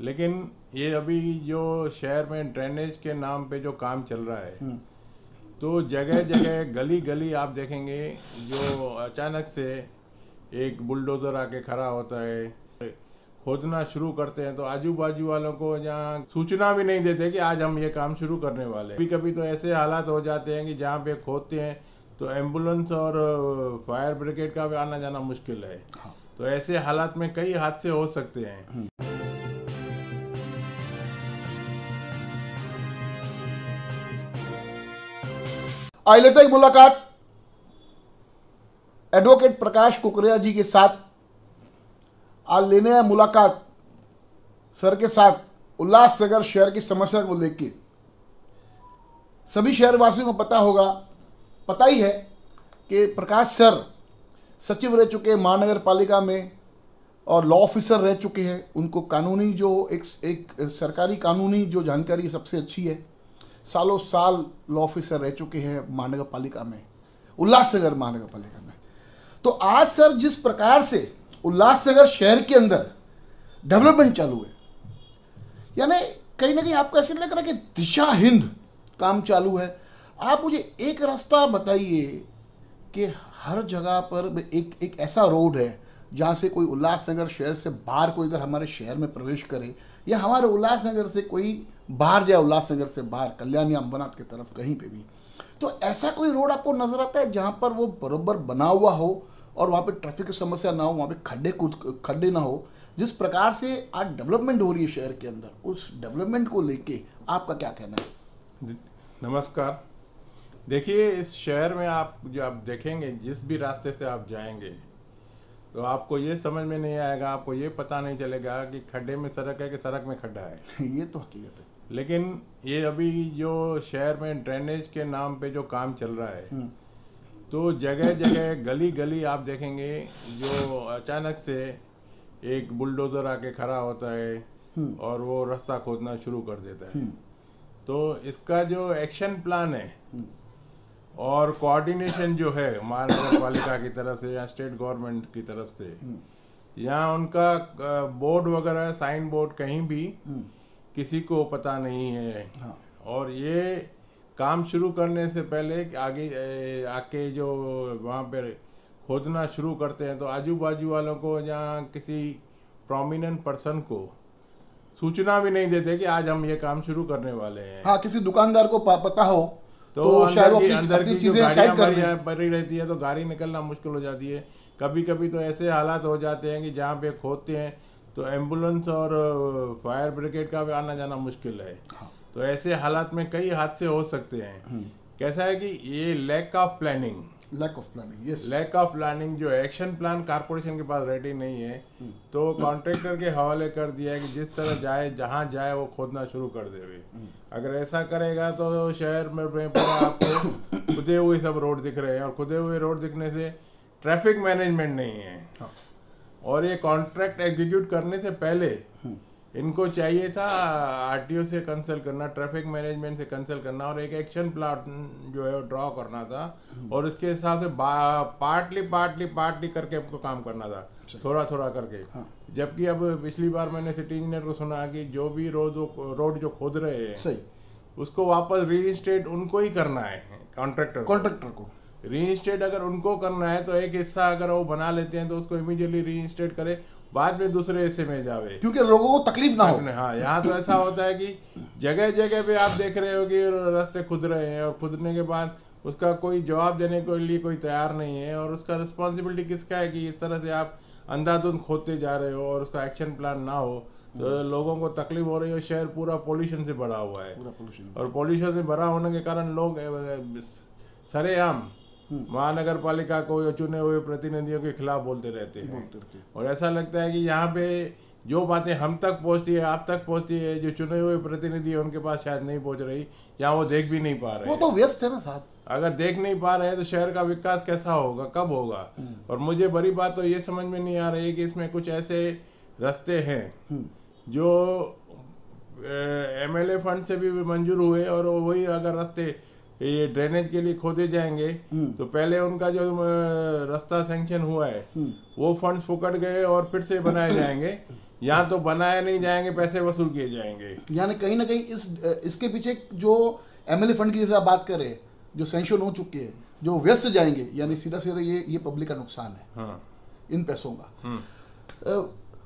लेकिन ये अभी जो शहर में ड्रेनेज के नाम पे जो काम चल रहा है, तो जगह जगह गली गली आप देखेंगे जो अचानक से एक बुलडोज़र आके खड़ा होता है, खोदना शुरू करते हैं, तो आजू बाजू वालों को जहाँ सूचना भी नहीं देते कि आज हम ये काम शुरू करने वाले हैं। कभी कभी तो ऐसे हालात हो जाते हैं कि जहाँ पे खोदते हैं तो एम्बुलेंस और फायर ब्रिगेड का भी आना जाना मुश्किल है। हाँ। तो ऐसे हालात में कई हादसे हो सकते हैं। आज लेते एक मुलाकात एडवोकेट प्रकाश कुकरेजा जी के साथ। आज लेने हैं मुलाकात सर के साथ उल्लासनगर शहर की समस्या को लेकर। सभी शहरवासियों को पता ही है कि प्रकाश सर सचिव रह चुके हैं महानगर पालिका में और लॉ ऑफिसर रह चुके हैं। उनको कानूनी जो एक सरकारी कानूनी जो जानकारी सबसे अच्छी है। सालों साल लॉ ऑफिसर रह चुके हैं महानगर पालिका में, उल्लासनगर महानगर पालिका में। तो आज सर जिस प्रकार से उल्लासनगर शहर के अंदर डेवलपमेंट चालू है, यानी कहीं ना कहीं आपको ऐसे लग रहा है कि दिशाहीन काम चालू है। आप मुझे एक रास्ता बताइए कि हर जगह पर एक ऐसा रोड है जहाँ से कोई उल्लासनगर शहर से बाहर कोई अगर हमारे शहर में प्रवेश करे या हमारे उल्लासनगर से कोई बाहर जाए, उल्लासनगर से बाहर कल्याण या अंबरनाथ की तरफ कहीं पे भी, तो ऐसा कोई रोड आपको नजर आता है जहाँ पर वो बराबर बना हुआ हो और वहाँ पे ट्रैफिक की समस्या ना हो, वहाँ पे खड्डे ना हो। जिस प्रकार से आज डेवलपमेंट हो रही है शहर के अंदर, उस डेवलपमेंट को लेके आपका क्या कहना है? नमस्कार। देखिए, इस शहर में आप देखेंगे जिस भी रास्ते से आप जाएंगे तो आपको ये समझ में नहीं आएगा, आपको ये पता नहीं चलेगा कि खड्डे में सड़क है कि सड़क में खड्डा है। ये तो हकीकत है। लेकिन ये अभी जो शहर में ड्रेनेज के नाम पे जो काम चल रहा है, तो जगह जगह गली गली आप देखेंगे जो अचानक से एक बुलडोज़र आके खड़ा होता है और वो रास्ता खोदना शुरू कर देता है। तो इसका जो एक्शन प्लान है और कोऑर्डिनेशन जो है महानगर पालिका की तरफ से या स्टेट गवर्नमेंट की तरफ से, यहाँ उनका बोर्ड वगैरह साइन बोर्ड कहीं भी किसी को पता नहीं है। हाँ। और ये काम शुरू करने से पहले आगे आके जो वहाँ पर खोदना शुरू करते हैं तो आजू बाजू वालों को जहाँ किसी प्रोमिनेंट पर्सन को सूचना भी नहीं देते कि आज हम ये काम शुरू करने वाले हैं। हाँ, किसी दुकानदार को पता हो तो अंदर की जो गाड़ियाँ भरी रहती है तो गाड़ी निकलना मुश्किल हो जाती है। कभी कभी तो ऐसे हालात हो जाते हैं कि जहाँ पे खोदते हैं तो एम्बुलेंस और फायर ब्रिगेड का भी आना जाना मुश्किल है। हाँ। तो ऐसे हालात में कई हादसे हो सकते हैं। कैसा है कि ये lack of planning, yes, lack of planning जो एक्शन प्लान कारपोरेशन के पास रेडी नहीं है, तो कॉन्ट्रैक्टर के हवाले कर दिया है कि जिस तरह जाए जहाँ जाए वो खोदना शुरू कर देवे। अगर ऐसा करेगा तो शहर में पूरा आपको खुदे हुए सब रोड दिख रहे हैं और खुदे हुए रोड दिखने से ट्रैफिक मैनेजमेंट नहीं है। हाँ। और ये कॉन्ट्रैक्ट एग्जीक्यूट करने से पहले इनको चाहिए था आरटीओ से कंसल्ट करना, ट्रैफिक मैनेजमेंट से कंसल्ट करना और एक एक्शन प्लान जो है वो ड्रॉ करना था और इसके हिसाब से पार्टली करके हमको काम करना था, थोड़ा थोड़ा करके। हाँ। जबकि अब पिछली बार मैंने सिटी इंजीनियर को सुना कि जो भी रोड जो खोद रहे हैं सही, उसको वापस रीइंस्टेट उनको ही करना है, कॉन्ट्रैक्टर को रीइंस्टेट अगर उनको करना है तो एक हिस्सा अगर वो बना लेते हैं तो उसको इमीडिएटली रीइंस्टेट करे, बाद में दूसरे हिस्से में जावे, क्योंकि लोगों को तकलीफ ना हो। हाँ, यहाँ तो ऐसा होता है कि जगह जगह पे आप देख रहे हो कि रास्ते खुद रहे हैं और खुदने के बाद उसका कोई जवाब देने के लिए कोई तैयार नहीं है। और उसका रिस्पॉन्सिबिलिटी किसका है कि इस तरह से आप अंधाधुंध खोदते जा रहे हो और उसका एक्शन प्लान ना हो तो लोगों को तकलीफ हो रही है। शहर पूरा पोल्यूशन से भरा हुआ है और पोल्यूशन से भरा होने के कारण लोग सरेआम महानगर पालिका को चुने हुए प्रतिनिधियों के खिलाफ बोलते रहते हैं। और ऐसा लगता है कि यहाँ पे जो बातें हम तक पहुँचती है, आप तक पहुँचती है, जो चुने हुए प्रतिनिधि है उनके पास शायद नहीं पहुँच रही, या वो देख भी नहीं पा रहे। वो तो व्यस्त है ना साहब। अगर देख नहीं पा रहे हैं तो शहर का विकास कैसा होगा, कब होगा? और मुझे बड़ी बात तो ये समझ में नहीं आ रही है कि इसमें कुछ ऐसे रास्ते हैं जो MLA फंड से भी मंजूर हुए और वही अगर रास्ते ये ड्रेनेज के लिए खोदे जाएंगे तो पहले उनका जो रास्ता सैंक्शन हुआ है वो फंड्स फुकट गए और फिर से बनाए जाएंगे, यहाँ तो बनाए नहीं जाएंगे, पैसे वसूल किए जाएंगे। यानी कहीं ना कहीं इसके पीछे जो एमएलए फंड की जैसे आप बात कर रहे हैं, जो सैंक्शन हो चुके हैं, जो व्यस्त जाएंगे, यानी सीधा सीधा ये पब्लिक का नुकसान है। हाँ। इन पैसों का।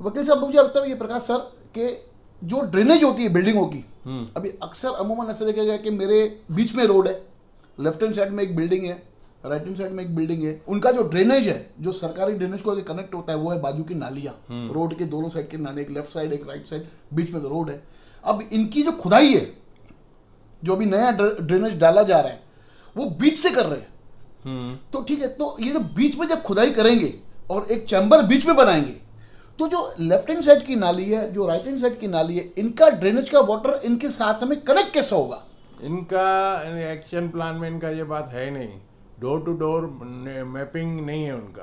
वकील साहब मुझे बताइए प्रकाश सर कि जो ड्रेनेज होती है बिल्डिंगों की, अभी अक्सर अमूमन ऐसे देखा गया कि मेरे बीच में रोड है, लेफ्ट हैंड साइड में एक बिल्डिंग है, राइट हैंड साइड में एक बिल्डिंग है, उनका जो ड्रेनेज है, जो सरकारी ड्रेनेज को आगे कनेक्ट होता है, वो है बाजू की नालियां, रोड के दोनों साइड के नाले, एक लेफ्ट साइड एक राइट साइड, बीच में तो रोड है। अब इनकी जो खुदाई है, जो अभी नया ड्रेनेज डाला जा रहा है, वो बीच से कर रहे हैं। तो ठीक है, तो ये जो बीच में जब खुदाई करेंगे और एक चैम्बर बीच में बनाएंगे, तो जो लेफ्ट हैंड साइड की नाली है, जो राइट हैंड साइड की नाली है, इनका ड्रेनेज का वाटर इनके साथ में कनेक्ट कैसा होगा? इनका एक्शन प्लान में इनका ये बात है नहीं, डोर टू डोर मैपिंग नहीं है उनका।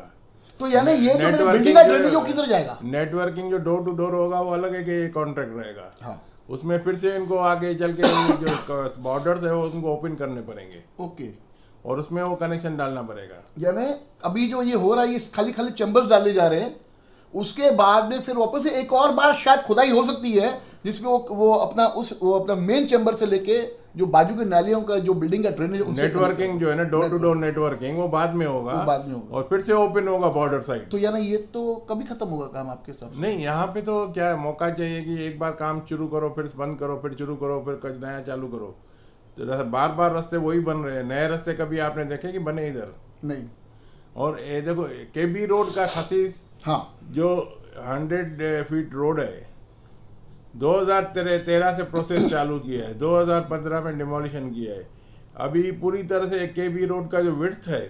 तो यानी ये जो बिल्डिंग का ड्रेनेज वो किधर जाएगा? नेटवर्किंग जो डोर टू डोर होगा वो अलग है कि कॉन्ट्रैक्ट रहेगा। हाँ। उसमें फिर से इनको आगे चल के जो बॉर्डर्स है वो उनको ओपन करने पड़ेंगे। ओके। और उसमें वो कनेक्शन डालना पड़ेगा। यानी अभी जो ये हो रहा है, ये खाली खाली चैम्बर्स डाले जा रहे हैं, उसके बाद में फिर वापस से एक और बार शायद खुदाई हो सकती है, जिसमें वो अपना मेन चैम्बर से लेके जो बाजू के नालियों का जो बिल्डिंग का ड्रेनेज, नेटवर्किंग जो है ना, डोर टू डोर नेटवर्किंग, वो बाद में होगा, और फिर से ओपन होगा बॉर्डर साइड। तो यानी ये तो कभी खत्म होगा काम आपके साथ? नहीं, यहाँ पे तो क्या है, मौका चाहिए कि एक बार काम शुरू करो, फिर बंद करो, फिर शुरू करो, फिर कुछ नया चालू करो। तो बार बार रास्ते वही बन रहे हैं, नए रास्ते कभी आपने देखे कि बने इधर? नहीं। और ये देखो केबी रोड का खसीस, हाँ, जो 100 फीट रोड है, 2013 से प्रोसेस चालू किया है, 2015 में डिमोलिशन किया है। अभी पूरी तरह से केबी रोड का जो विड्थ है,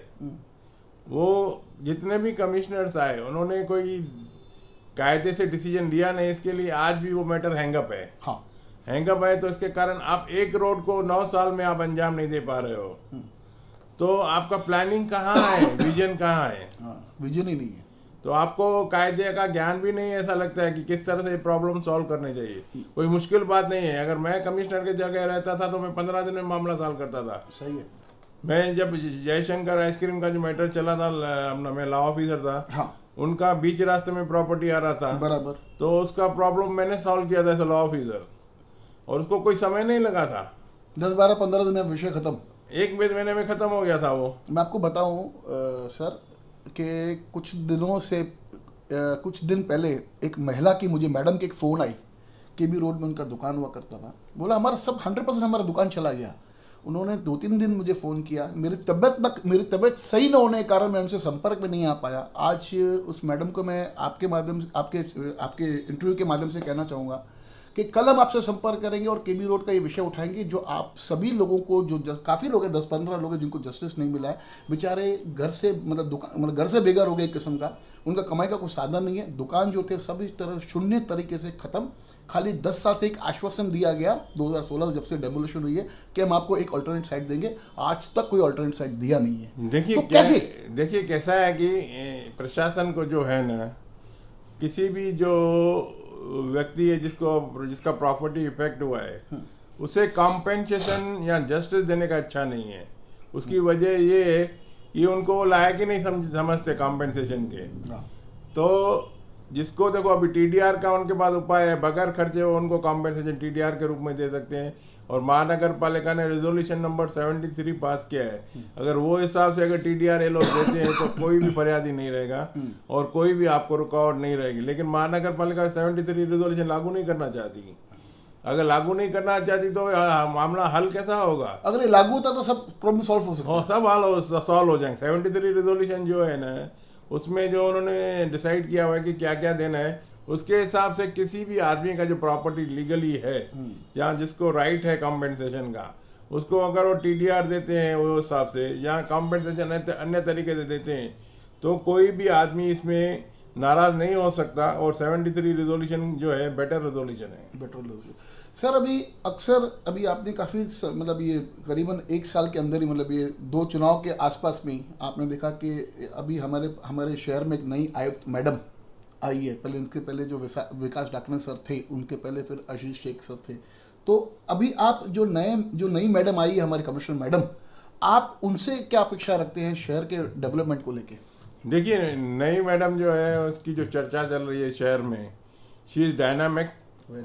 वो जितने भी कमिश्नर्स आए उन्होंने कोई कायदे से डिसीजन लिया नहीं इसके लिए। आज भी वो मैटर हैंगअप है। हाँ। हैंगअप है, तो इसके कारण आप एक रोड को 9 साल में आप अंजाम नहीं दे पा रहे हो। तो आपका प्लानिंग कहाँ है, विजन कहाँ है? विजन ही नहीं है। तो आपको कायदे का ज्ञान भी नहीं है। ऐसा लगता है कि किस तरह से प्रॉब्लम सॉल्व करने चाहिए। कोई मुश्किल बात नहीं है। अगर मैं कमिश्नर के जगह रहता था तो मैं 15 दिन में मामला सॉल्व करता था। सही है। मैं जब जयशंकर आइसक्रीम का जो मैटर चला था, अपना मैं लॉ ऑफिसर था। हाँ। उनका बीच रास्ते में प्रॉपर्टी आ रहा था, बराबर, तो उसका प्रॉब्लम मैंने सॉल्व किया था एज लॉ ऑफिसर, और उसको कोई समय नहीं लगा था। 10-12-15 दिन में विषय खत्म, 1 महीने में खत्म हो गया था वो। मैं आपको बताऊं सर कि कुछ दिन पहले एक महिला की, मुझे मैडम के एक फ़ोन आई, केबी रोड में उनका दुकान हुआ करता था। बोला हमारा सब 100% हमारा दुकान चला गया। उन्होंने 2-3 दिन मुझे फ़ोन किया। मेरी तबीयत सही न होने के कारण मैं उनसे संपर्क में नहीं आ पाया। आज उस मैडम को मैं आपके माध्यम से, आपके इंटरव्यू के माध्यम से कहना चाहूँगा कि कल हम आपसे संपर्क करेंगे और केबी रोड का ये विषय उठाएंगे, जो आप सभी लोगों को, जो काफ़ी लोग हैं, 10-15 लोग हैं जिनको जस्टिस नहीं मिला है, बेचारे घर से मतलब घर से बेघर हो गए एक किस्म का। उनका कमाई का कोई साधन नहीं है। दुकान जो थे सभी तरह शून्य तरीके से ख़त्म। खाली 10 साल से एक आश्वासन दिया गया 2016 जब से डेमोलिशन हुई है कि हम आपको एक अल्टरनेट साइट देंगे। आज तक कोई अल्टरनेट साइट दिया नहीं है। देखिए तो कैसे, देखिए कैसा है कि प्रशासन को जो है ना, किसी भी जो व्यक्ति है जिसका प्रॉपर्टी इफेक्ट हुआ है, उसे कॉम्पेंसेशन या जस्टिस देने का अच्छा नहीं है। उसकी वजह ये है कि उनको लायक ही नहीं समझते कॉम्पेंसेशन के। तो जिसको देखो अभी टीडीआर का उनके पास उपाय है, बगैर खर्चे वो उनको कॉम्पेंसेशन टीडीआर के रूप में दे सकते हैं। और महानगर पालिका ने रेजोल्यूशन नंबर 73 पास किया है। अगर वो हिसाब से अगर टीडीआर ये लोग देते हैं तो कोई भी फरियादी नहीं रहेगा और कोई भी आपको रुकावट नहीं रहेगी। लेकिन महानगर पालिका 73 रेजोल्यूशन लागू नहीं करना चाहती। अगर लागू नहीं करना चाहती तो मामला हल कैसा होगा? अगर ये लागू होता तो सब प्रॉब्लम सॉल्व हो सकता है। सब हल सॉल्व हो जाएंगे। 73 रेजोल्यूशन जो है ना, उसमें जो उन्होंने डिसाइड किया हुआ है कि क्या क्या देना है, उसके हिसाब से किसी भी आदमी का जो प्रॉपर्टी लीगली है, जहाँ जिसको राइट है कॉम्पेंसेशन का, उसको अगर वो टीडीआर देते हैं वो हिसाब से, या कॉम्पेंसेशन अन्य तरीके से देते हैं, तो कोई भी आदमी इसमें नाराज़ नहीं हो सकता। और 73 रेजोल्यूशन जो है बेटर रेजोल्यूशन है। Better resolution sir. अभी आपने काफ़ी मतलब ये करीबन 1 साल के अंदर ही, मतलब ये 2 चुनाव के आसपास में ही आपने देखा कि अभी हमारे शहर में एक नई आयुक्त मैडम आई है। पहले उनके पहले जो विकास डाकने सर थे, उनके पहले फिर आशीष शेख सर थे। तो अभी आप जो नई मैडम आई है, हमारे कमिश्नर मैडम, आप उनसे क्या अपेक्षा रखते हैं शहर के डेवलपमेंट को लेके? देखिए, नई मैडम जो है उसकी जो चर्चा चल रही है शहर में, शी इज डायनामिक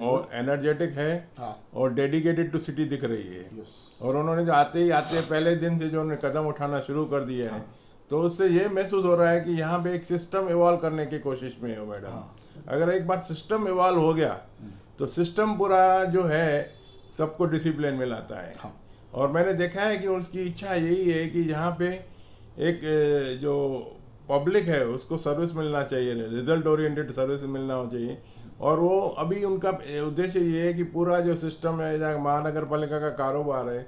और एनर्जेटिक है और डेडिकेटेड टू सिटी दिख रही है। और उन्होंने जो आते पहले दिन से जो उन्होंने कदम उठाना शुरू कर दिया है, तो उससे ये महसूस हो रहा है कि यहाँ पे एक सिस्टम इवॉल्व करने की कोशिश में हो मैडम। अगर एक बार सिस्टम इवॉल्व हो गया तो सिस्टम पूरा जो है सबको डिसिप्लिन में लाता है। और मैंने देखा है कि उसकी इच्छा यही है कि यहाँ पे एक जो पब्लिक है उसको सर्विस मिलना चाहिए, रिजल्ट ओरिएंटेड सर्विस मिलना चाहिए। और वो अभी उनका उद्देश्य ये है कि पूरा जो सिस्टम है जहाँ महानगर पालिका का कारोबार है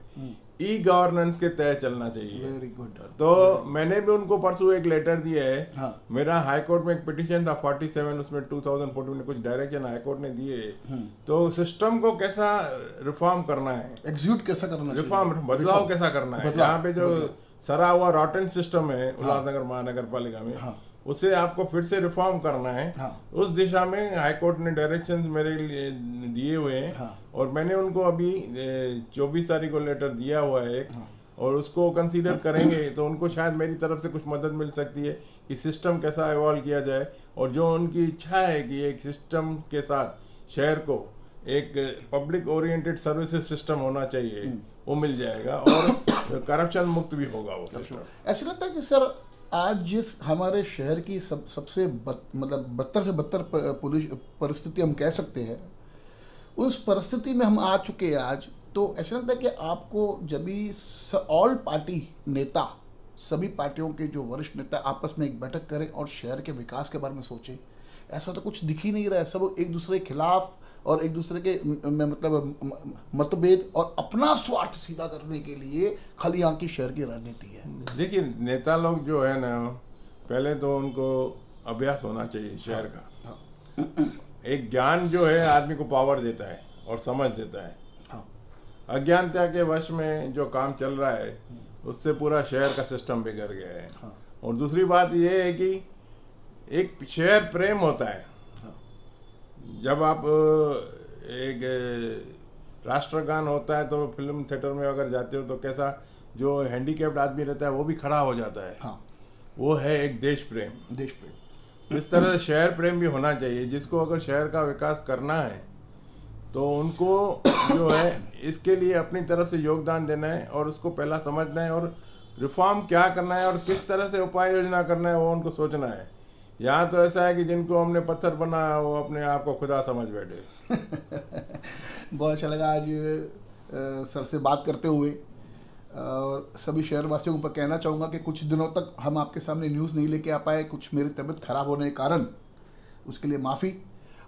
ई गवर्नेंस के तहत चलना चाहिए। Very good. तो मैंने भी उनको परसों एक लेटर दिया है। मेरा हाई कोर्ट में एक पिटीशन था 47, उसमें 2014 में कुछ डायरेक्शन हाई कोर्ट ने दिए। तो सिस्टम को कैसा रिफॉर्म करना है, एग्जीक्यूट कैसा करना है, रिफॉर्म बदलाव कैसा करना है। यहाँ पे जो सरा हुआ रॉटन सिस्टम है उल्लासनगर महानगर पालिका में, उसे आपको फिर से रिफॉर्म करना है। उस दिशा में हाई कोर्ट ने डायरेक्शंस मेरे लिए दिए हुए हैं। और मैंने उनको अभी 24 तारीख को लेटर दिया हुआ है एक, और उसको कंसीडर करेंगे तो उनको शायद मेरी तरफ से कुछ मदद मिल सकती है कि सिस्टम कैसा इवॉल्व किया जाए। और जो उनकी इच्छा है कि एक सिस्टम के साथ शहर को एक पब्लिक ओरिएंटेड सर्विसेज सिस्टम होना चाहिए, वो मिल जाएगा और करप्शन मुक्त भी होगा वो सिस्टम। ऐसा लगता है कि सर आज जिस हमारे शहर की सबसे मतलब बदतर से बदतर परिस्थिति हम कह सकते हैं, उस परिस्थिति में हम आ चुके हैं आज। तो ऐसा लगता है कि आपको जब भी ऑल पार्टी नेता, सभी पार्टियों के जो वरिष्ठ नेता आपस में एक बैठक करें और शहर के विकास के बारे में सोचें, ऐसा तो कुछ दिख ही नहीं रहा है। सब एक दूसरे के खिलाफ और एक दूसरे के मतलब मतभेद और अपना स्वार्थ सीधा करने के लिए खाली यहाँ की शहर की राजनीति है। देखिए, नेता लोग जो है ना, पहले तो उनको अभ्यास होना चाहिए शहर का। एक ज्ञान जो है आदमी को पावर देता है और समझ देता है। अज्ञानता के वश में जो काम चल रहा है उससे पूरा शहर का सिस्टम बिगड़ गया है। और दूसरी बात ये है कि एक शहर प्रेम होता है। जब आप एक राष्ट्रगान होता है तो फिल्म थिएटर में अगर जाते हो तो कैसा जो हैंडीकैप्ड आदमी रहता है वो भी खड़ा हो जाता है। वो है एक देश प्रेम। इस तरह से शहर प्रेम भी होना चाहिए। जिसको अगर शहर का विकास करना है तो उनको जो है इसके लिए अपनी तरफ से योगदान देना है और उसको पहला समझना है और रिफॉर्म क्या करना है और किस तरह से उपाय योजना करना है वो उनको सोचना है। यहाँ तो ऐसा है कि जिनको हमने पत्थर बनाया वो अपने आप को खुदा समझ बैठे। बहुत अच्छा लगा आज सर से बात करते हुए। और सभी शहरवासियों को कहना चाहूँगा कि कुछ दिनों तक हम आपके सामने न्यूज़ नहीं लेके आ पाए, कुछ मेरी तबीयत खराब होने के कारण, उसके लिए माफ़ी।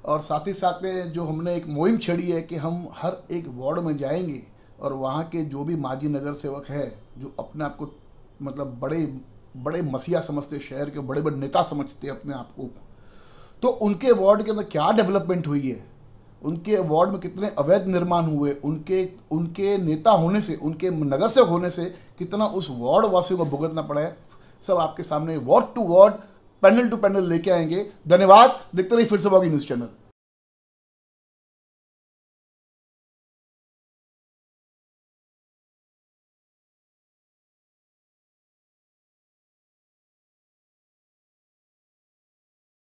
और साथ ही साथ में जो हमने एक मुहिम छेड़ी है कि हम हर एक वार्ड में जाएंगे और वहाँ के जो भी माजी नगर सेवक है जो अपने आप को मतलब बड़े मसीहा समझते, शहर के बड़े बड़े नेता समझते अपने आप को, तो उनके वार्ड के अंदर क्या डेवलपमेंट हुई है, उनके वार्ड में कितने अवैध निर्माण हुए, उनके नेता होने से, उनके नगर सेवक होने से कितना उस वार्ड वासियों को भुगतना पड़ा है, सब आपके सामने ward to ward, panel to panel लेके आएंगे। धन्यवाद। देखते रहिए फिर से बागी न्यूज़ चैनल।